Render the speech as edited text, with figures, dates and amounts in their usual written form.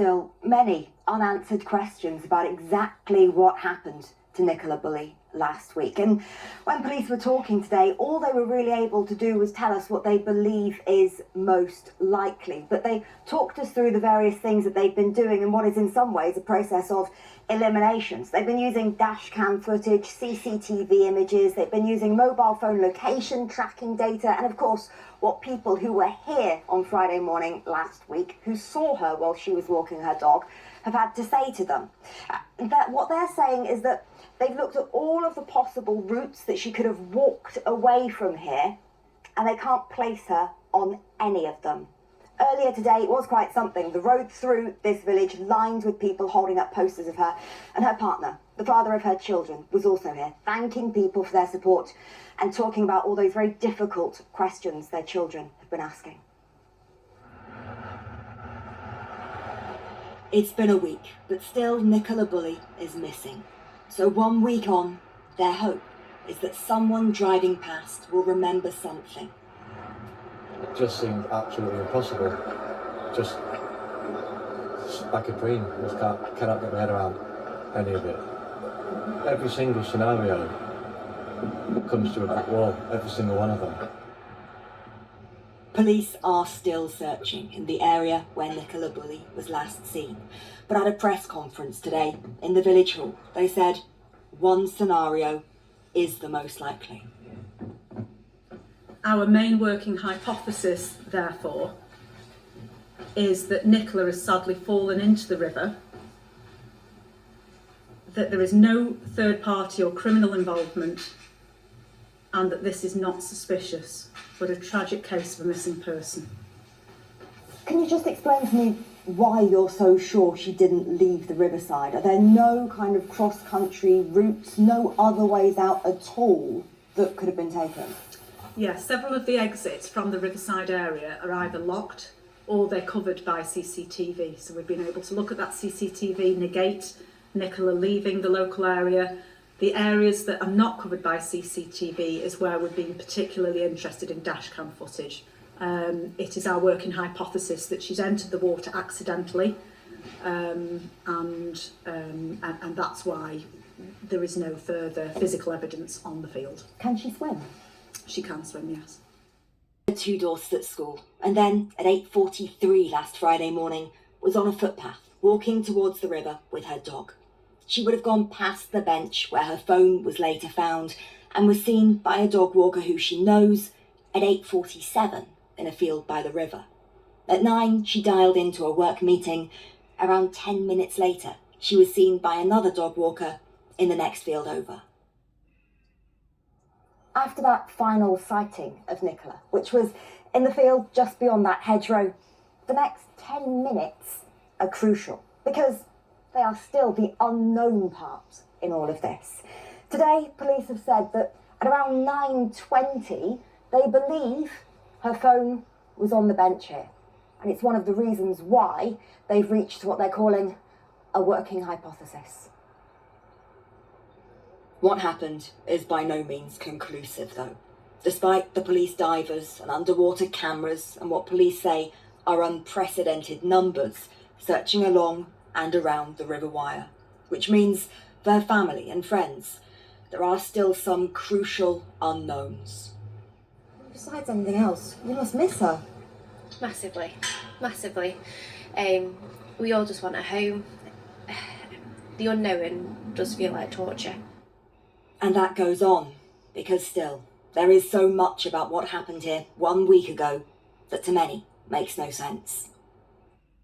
still many unanswered questions about exactly what happened to Nicola Bulley last week. And when police were talking today, all they were really able to do was tell us what they believe is most likely. But they talked us through the various things that they've been doing and what is in some ways a process of eliminations. They've been using dash cam footage, CCTV images, they've been using mobile phone location tracking data, and of course what people who were here on Friday morning last week, who saw her while she was walking her dog, have had to say to them. That what they're saying is that they've looked at all of the possible routes that she could have walked away from here, and they can't place her on any of them. Earlier today, it was quite something. The road through this village lined with people holding up posters of her, and her partner, the father of her children, was also here, thanking people for their support and talking about all those very difficult questions their children have been asking. It's been a week, but still Nicola Bulley is missing. So 1 week on, their hope is that someone driving past will remember something. It just seemed absolutely impossible. Just like a dream. I cannot get my head around any of it. Every single scenario comes to a brick wall, every single one of them. Police are still searching in the area where Nicola Bulley was last seen. But at a press conference today in the village hall, they said one scenario is the most likely. Our main working hypothesis, therefore, is that Nicola has sadly fallen into the river, that there is no third party or criminal involvement, and that this is not suspicious, but a tragic case of a missing person. Can you just explain to me why you're so sure she didn't leave the riverside? Are there no kind of cross-country routes, no other ways out at all that could have been taken? Yes, several of the exits from the riverside area are either locked or they're covered by CCTV. So we've been able to look at that CCTV, negate Nicola leaving the local area. The areas that are not covered by CCTV is where we've been particularly interested in dashcam footage. It is our working hypothesis that she's entered the water accidentally, and that's why there is no further physical evidence on the field. Can she swim? She can swim, yes. 2 daughters at school, and then at 8:43 last Friday morning was on a footpath walking towards the river with her dog. She would have gone past the bench where her phone was later found and was seen by a dog walker who she knows at 8:47 in a field by the river. At 9, she dialed into a work meeting. Around 10 minutes later, she was seen by another dog walker in the next field over. After that final sighting of Nicola, which was in the field just beyond that hedgerow, the next 10 minutes are crucial because they are still the unknown part in all of this. Today, police have said that at around 9:20, they believe her phone was on the bench here. And it's one of the reasons why they've reached what they're calling a working hypothesis. What happened is by no means conclusive, though. Despite the police divers and underwater cameras and what police say are unprecedented numbers searching along and around the river wire, which means for her family and friends, there are still some crucial unknowns. Besides anything else, you must miss her. Massively, massively. We all just want a home. The unknown does feel like torture. And that goes on, because still, there is so much about what happened here 1 week ago that to many makes no sense.